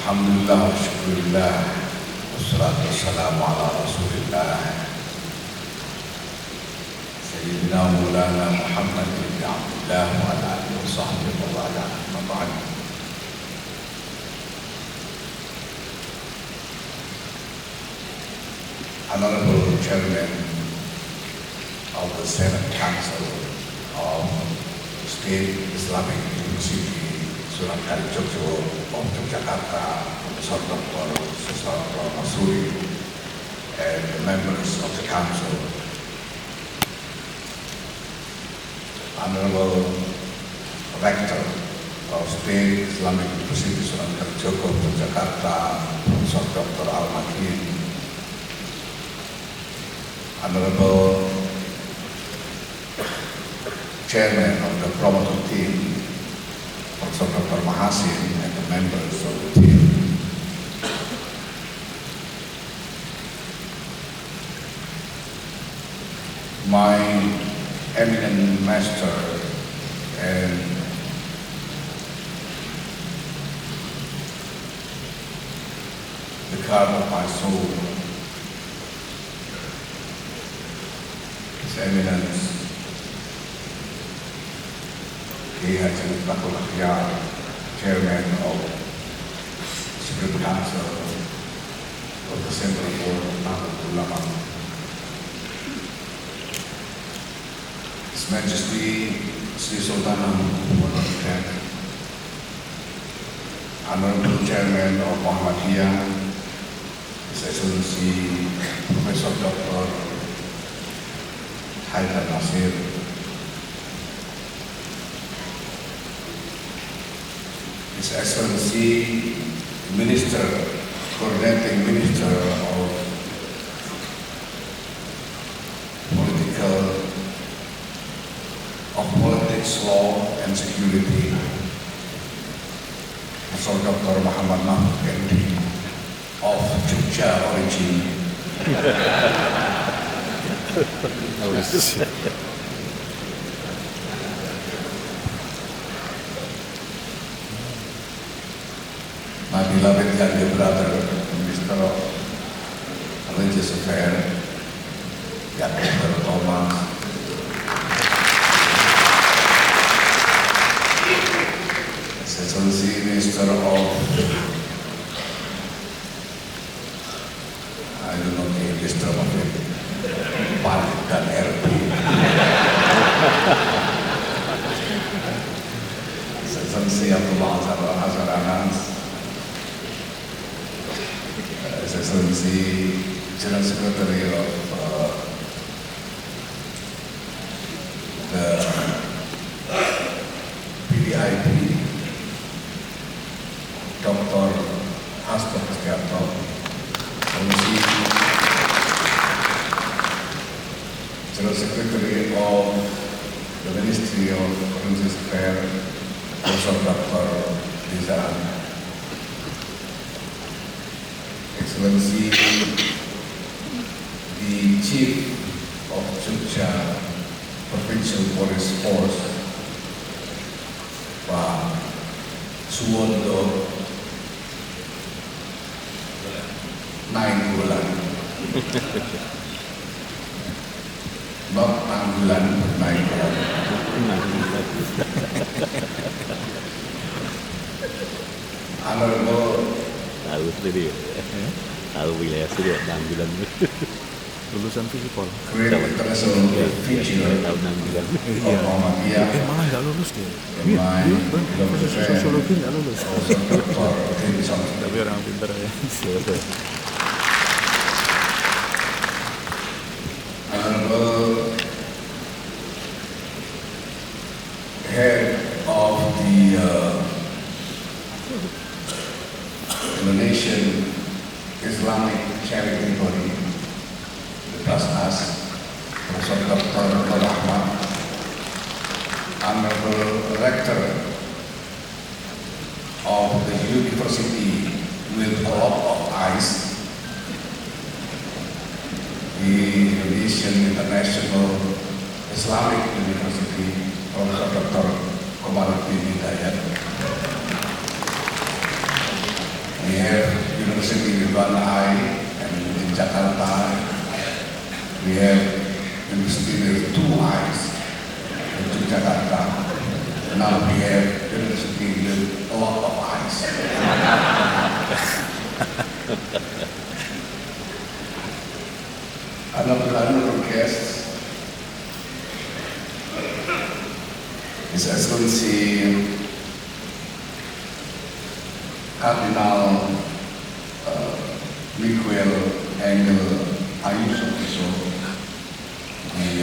Alhamdulillah, syukurillah, wassalatu wassalamu ala rasulillah Sayyidina Maulana Muhammad bin Abdullah wa ala alihi wa sahbihi wa ala amma ba'd. Honorable Chairman of the Senate Council of State Islamic University Sunan Kalijaga Yogyakarta, Professor Doktor Masuri, and the members of the Council, Honorable Rector of State Islamic University Sunan Kalijaga Yogyakarta, Professor Dr. Al-Makin, Honorable Chairman of the promoter team, Professor Dr. Mahasin, and the members of the team. My eminent master and the guard of my soul, His Eminence Yahya Staquf Saat, Chairman of the Supreme Council of the Central Board of Ulama, His Majesty Sri Sultan Memberikan, Honorable Chairman of Muhammadiyah, His Excellency Professor Dr. Haidar Nasir, His Excellency Minister, Coordinating Minister of Politics, Law and Security, Professor Dr. Muhammad Mahmud MD of Jogja origin, my beloved younger brother, Minister of Religious Affairs, Dr. Thomas, His Excellency Minister of, I don't know the English term of it, PAN dan RP, His Excellency Abdullah Azhar Anas, His Excellency General Secretary of the PDIP, Dr. Indarto, General Secretary of the Ministry of Religious Affairs, Professor Dr. Rizal, Excellency, the Chief of Jogja Provincial Police Force, Pak Suwondo, 9 bulan, not 6 bulan, 9 bulan. Honorable, tahu sendiri, tahu wilayah sendiri 6 bulan. Lulusan Visipol. Great International Feature tahun 6 bulan. Muhammadiyah. Malah nggak lulus dia. Sosiologi nggak lulus. Tapi orang pintar ya. Honorable Head of the Indonesian Islamic Charity Body, the Basnas, Professor Dr. Rahmat, Honorable Rector of the University with a lot of eyes, the Indonesian International Islamic University, Professor Dr. Hidayat, We have University of Ghana and in Jakarta. We have University with 2 eyes in Jakarta. Now we have University with a lot of eyes. Another guest, His Excellency Cardinal Miguel Angel Ayuso, the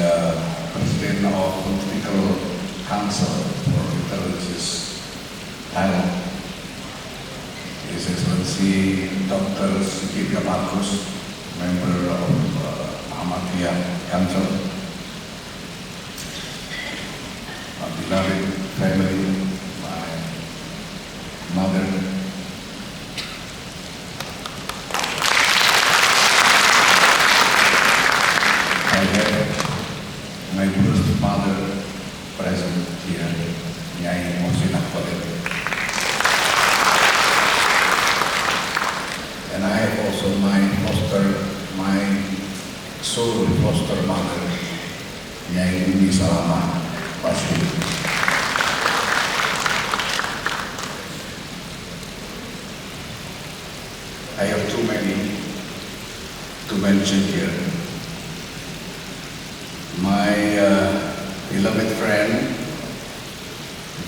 President of Political Council for Intelligence Thailand, His Excellency Dr. Sukibya Markus, member of Ahmadiyya Council, my beloved family, my mother, I have my first mother present here, Nyai Mohsin Akbar. And I have also my soul foster mother, Nyai Umi Salama Basri. I have too many to mention here. My beloved friend,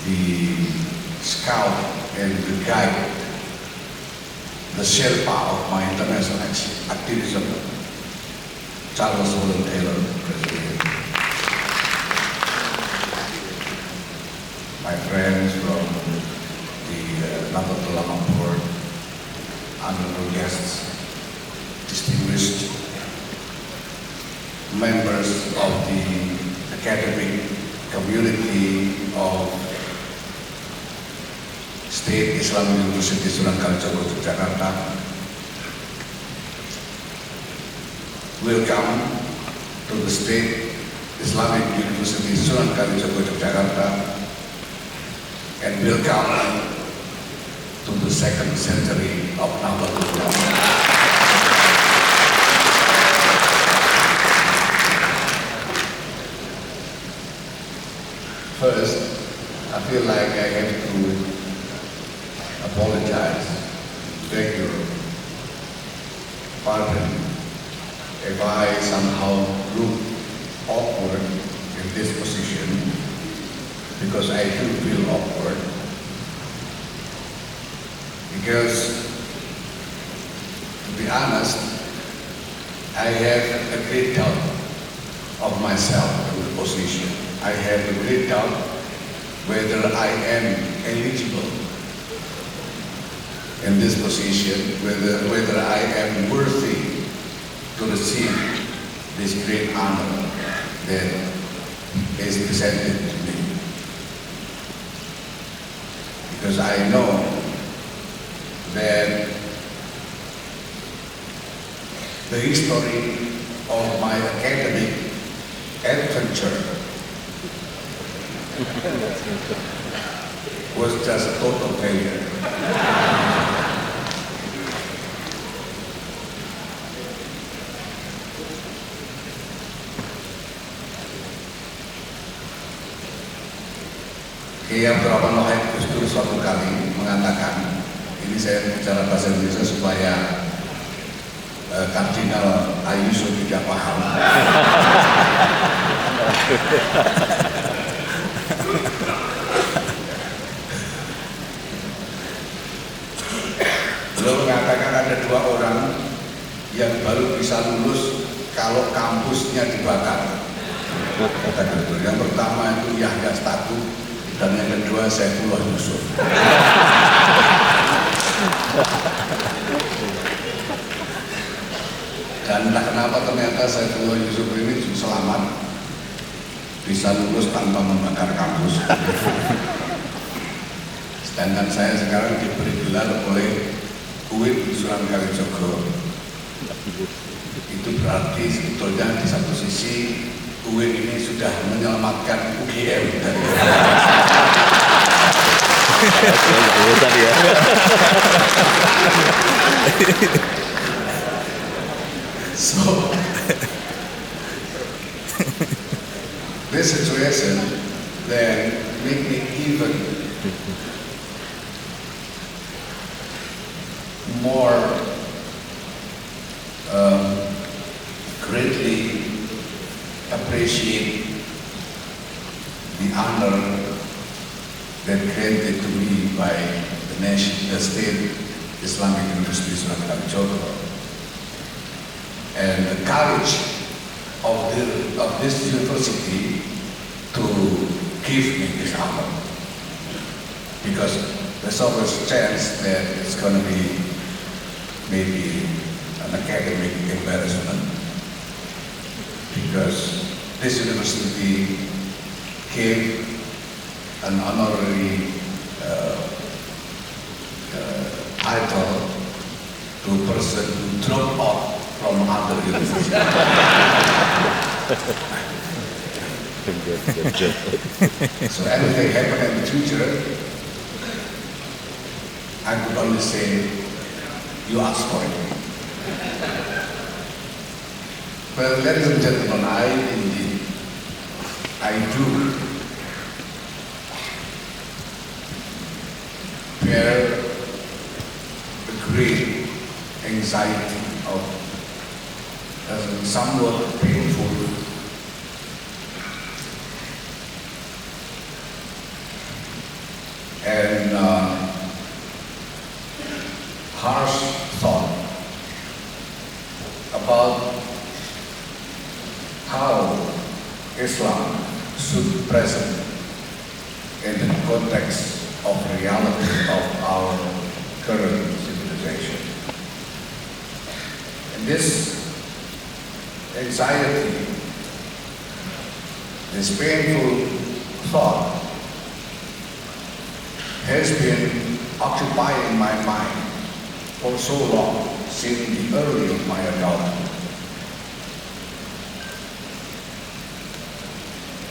the scout and the guide, the Sherpa of my international activism, Charles Holland Taylor, President. My friends from the Lengkap Ketua Board, honorable guests, distinguished members of the academic community of State Islamic University Sunan Kalijaga Yogyakarta. Welcome to the State Islamic University Sunan Kalijaga Yogyakarta, and welcome to the 2nd century of Nahdlatul. First, I feel like I have to apologize, beg your pardon if I somehow look awkward in this position, because I do feel awkward. Because, to be honest, I have a great doubt of myself in the position. I have a great doubt whether I am eligible in this position, whether I am worthy to receive this great honor that is presented to me. Because I know that the history of my academic adventure was just a total failure. Kiai Abdurrahman Wahid Gus Dur suatu kali mengatakan, ini saya bicara bahasa Indonesia supaya Kardinal Ayuso tidak paham. Beliau mengatakan ada 2 orang yang baru bisa lulus kalau kampusnya dibakar. Yang pertama itu Yahya Staquf, dan yang kedua Saifullah Yusuf. Dan entah kenapa ternyata Saifullah Yusuf ini selamat, bisa lulus tanpa membakar kampus. Sedangkan saya sekarang diberi gelar oleh UIN Sunan Kalijaga. Itu berarti sebetulnya di satu sisi UIN ini sudah menyelamatkan UGM dari Urusan ya. So, this situation then make me even more greatly appreciate the honor that granted to me by the State Islamic University Sunan Kalijaga Yogyakarta, and the courage of this university to give me this honor, because there's always a chance that it's going to be maybe an academic embarrassment, because this university gave an honorary title to a person who dropped off from other universities. So anything happen in the future, I could only say, you asked for it. Well, ladies and gentlemen, I do bear a great anxiety of somewhat painful and harsh thought about how Islam should be present in the context of reality of our current civilization. And this anxiety, this painful thought has been occupying my mind for so long, since the early of my adulthood.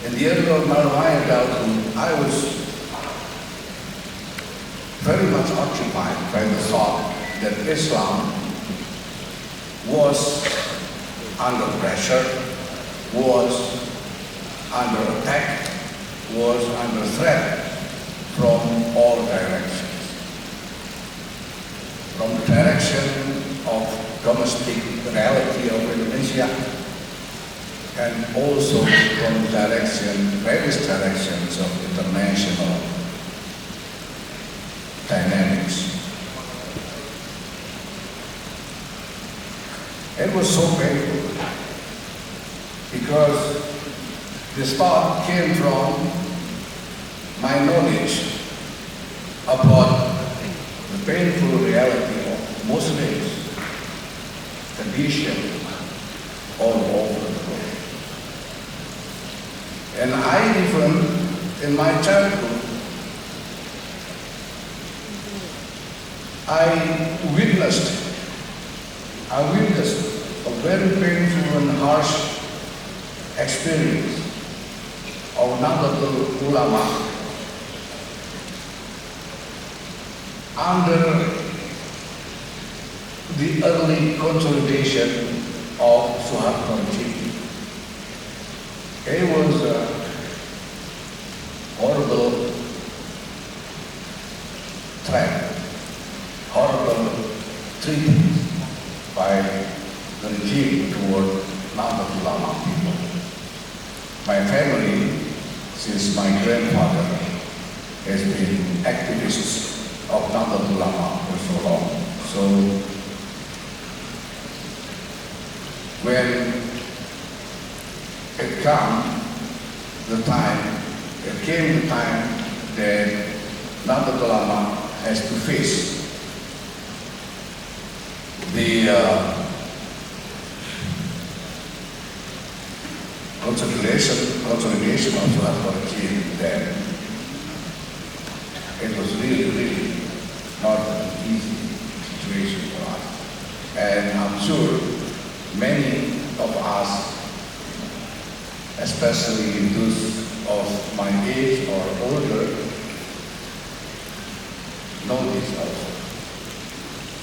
In the early of my adulthood, I was very much occupied by the thought that Islam was under pressure, was under attack, was under threat from all directions. From the direction of domestic reality of Indonesia, and also from the various directions of international dynamics. It was so painful because this thought came from my knowledge about the painful reality of Muslims' condition all over the world. And I even, in my childhood, I witnessed a very painful and harsh experience of Nahdlatul Ulama under the early consolidation of Suharto regime. It was a horrible threat, horrible treatment by the regime toward Nahdlatul Ulama people. My family, since my grandfather has been activists of Nahdlatul Ulama for so long. So when it came the time that Nahdlatul Ulama has to face the consolidation of Suharto regime, then it was really not an easy situation for us. And I'm sure many of us, especially those of my age or older, know this also.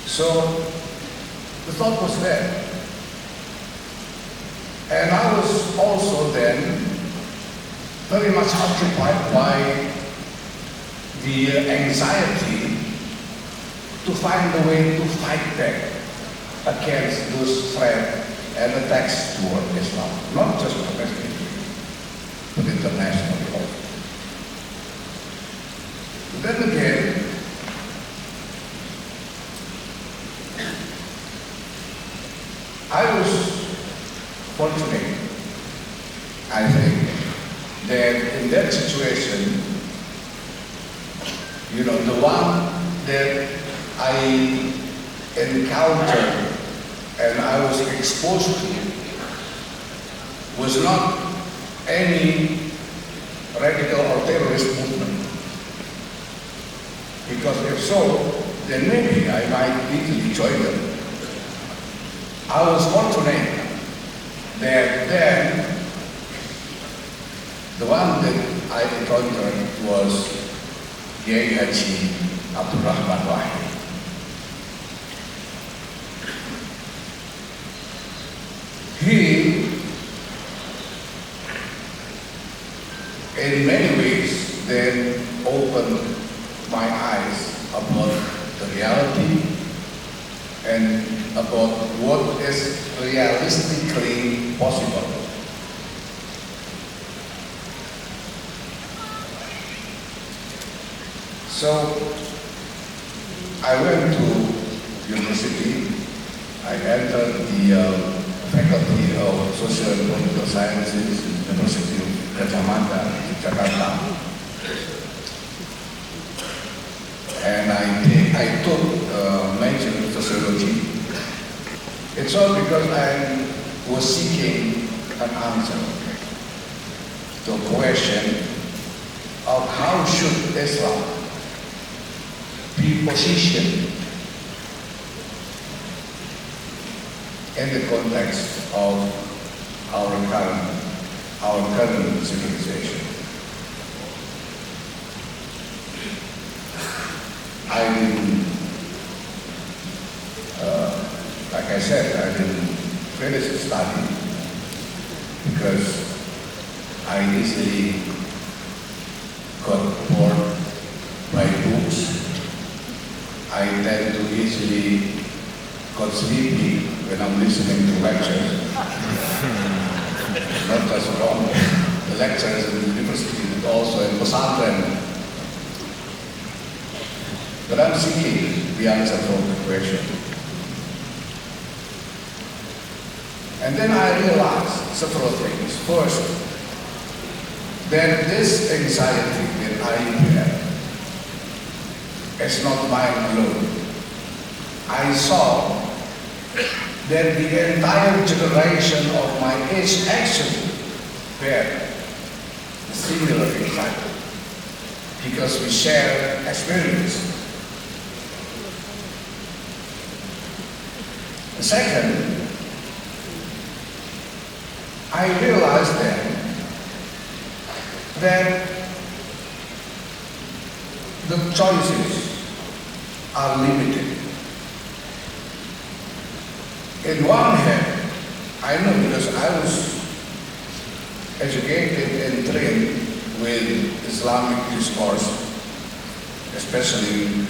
So the thought was there. And I was also then very much occupied by the anxiety to find a way to fight back against those threats and attacks toward Islam, not just domestically, but internationally also. Then again, I was fortunate, I think, that in that situation, the one that I encountered and I was exposed to was not any radical or terrorist movement. Because if so, then maybe I might easily join them. I was fortunate that then the one that I encountered was Yahya Staquf. He, in many ways, then opened my eyes about the reality and about what is realistically possible. So I went to university. I entered the Faculty of Social and Political Sciences, University of Yogyakarta, and I took major in sociology. It's all because I was seeking an answer to a question of how should Islam be positioned in the context of our current civilization. I didn't, like I said, I didn't finish the study because I easily got bored by books. I tend to easily got sleepy when I'm listening to lectures. Not just from the lectures in the university, but also in pesantren. But I'm seeking the answer from the question. And then I realized several things. First, that this anxiety that I have is not mine alone. I saw that the entire generation of my age actually bear a similar anxiety because we share experience. Second, I realized then that the choices are limited. In one hand, I know because I was educated and trained with Islamic discourse, especially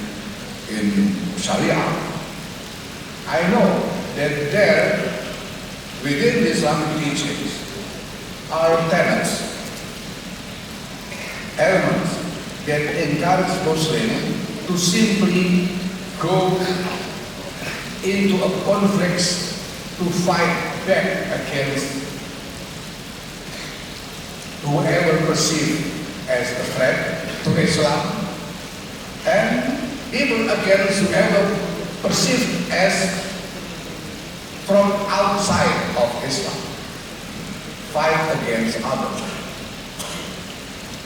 in Sharia. I know that there, within the Islamic teachings, are tenets, elements that encourage Muslims to simply go into a conflict to fight back against whoever perceived as a threat to Islam, and even against whoever perceived as from outside of Islam, fight against others.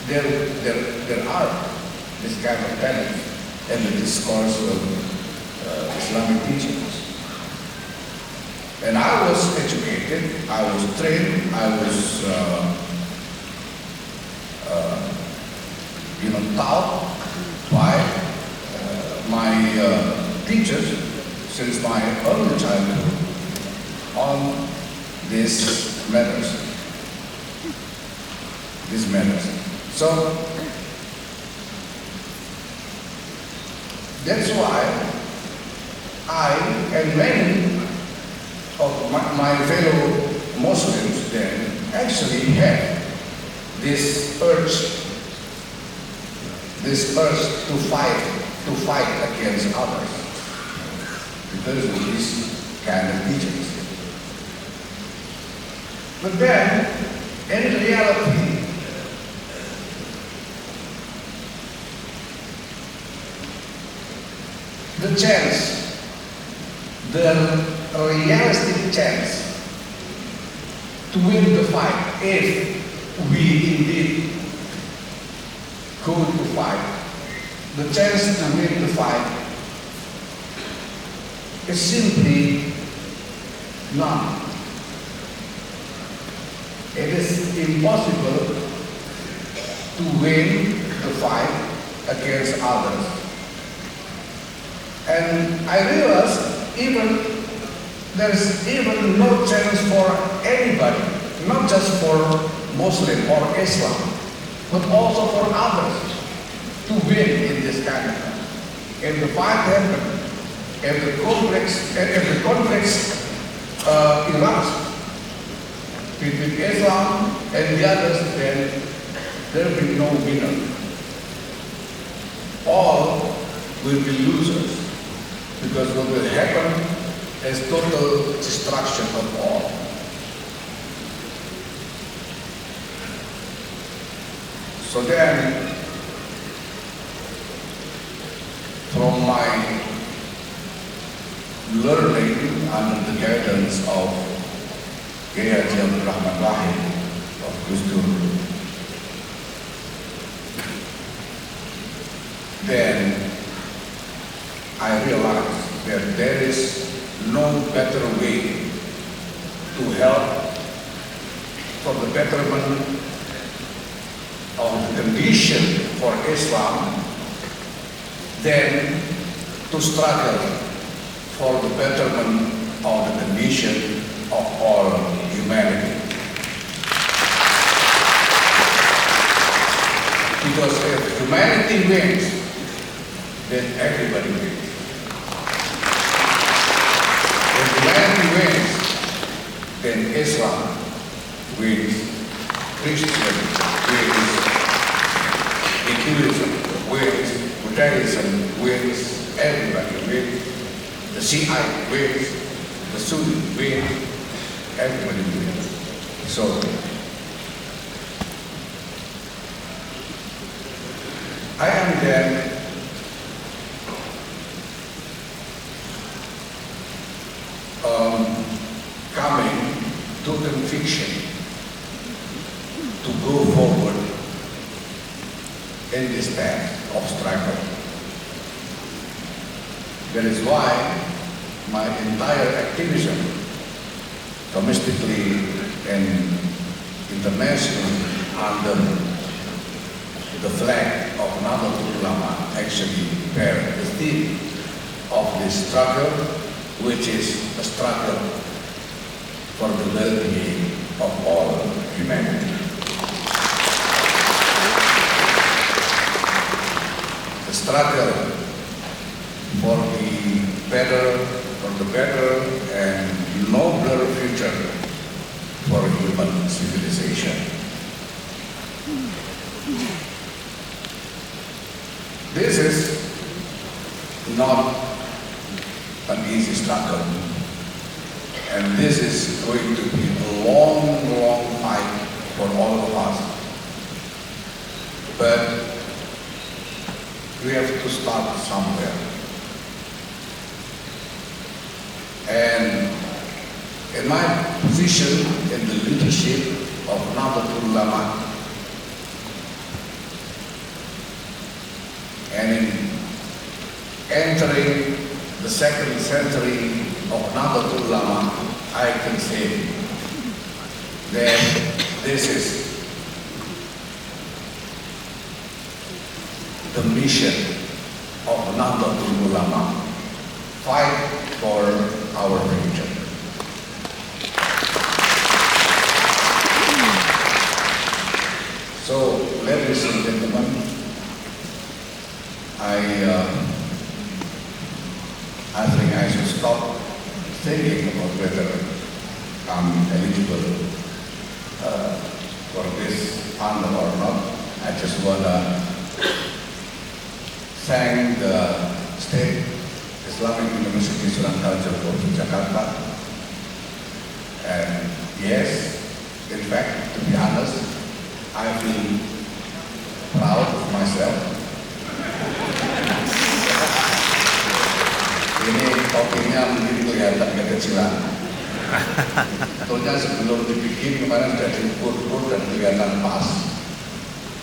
There are this kind of tenets in the discourse of Islamic teachings. And I was educated, I was trained, I was taught by teachers since my early childhood on these matters. So that's why I and many of my fellow Muslims then actually had this urge to fight against others because of these kind of teachings. But then, in reality, the realistic chance to win the fight, if we indeed go to fight, the chance to win the fight is simply none. It is impossible to win the fight against others. And I realized there's even no chance for anybody, not just for Muslim or Islam, but also for others to win in this kind of fight. If the fight happens, if the conflicts erupts between Islam and the others, then there will be no winner. All will be losers, because what will happen is total destruction of all. So then, from my learning under the guidance of Yahya of Kuss, then I realized that there is no better way to help for the betterment of the condition for Islam than to struggle for the betterment of the condition of all humanity. Because if humanity wins, then everybody wins. If humanity wins, then Islam wins, Christianity wins, Hinduism wins, Buddhism wins, everybody wins, the Shiite wins, the Sunni wins, everybody wins. So, I am then coming to conviction to go forward in this path of struggle. That is why my entire activism, domestically and internationally, under the flag of Nahdlatul Ulama, actually bear the theme of this struggle, which is a struggle for the well-being of all humanity. The struggle for the better and nobler future for human civilization. This is not an easy struggle, and this is going to be a long fight for all of us. But we have to start somewhere. And in my position in the leadership of Nahdlatul Ulama, and in entering the second century of Nahdlatul Ulama, I can say that this is the mission of Nahdlatul ulama, fight for our future. So, ladies and gentlemen, I think I should stop thinking about whether I'm eligible for this honor or not. I just want to thank the State Islamic University Sunan Kalijaga Yogyakarta. And yes, in fact, to be honest, I feel proud of myself. Ini topinya mungkin kelihatan kekecilan. Tentunya sebelum dibikin kemarin sudah diukur dan kelihatan pas.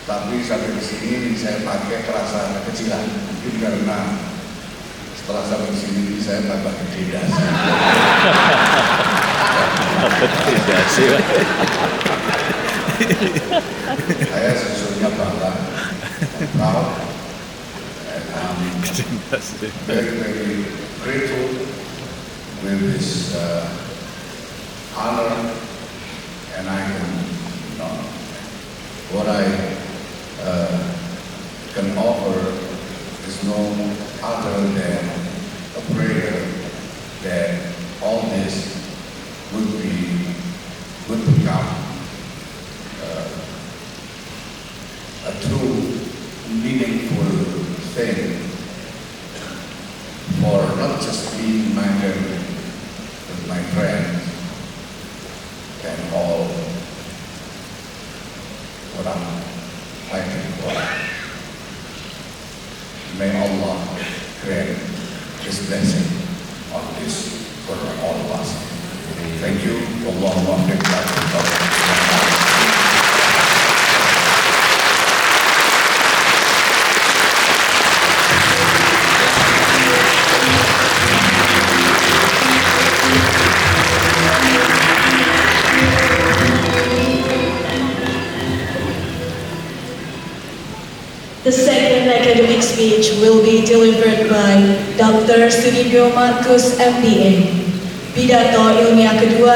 Tapi sampai di sini saya pakai terasa kekecilan. Mungkin karena setelah sampai di sini saya tambah gede dasi. Saya sesungguhnya bangga, proud, and I'm very, very grateful with this honor, and I can, what I can offer is no other than a prayer that all this would become a true, meaningful thing for not just me, my family, but my friends, and all what I'm fighting for. May Allah grant His blessing on this for all of us. Thank you. Allahumma The second academic speech will be delivered by Dr. Kuss, MBA. Pidato Lengkap Ketua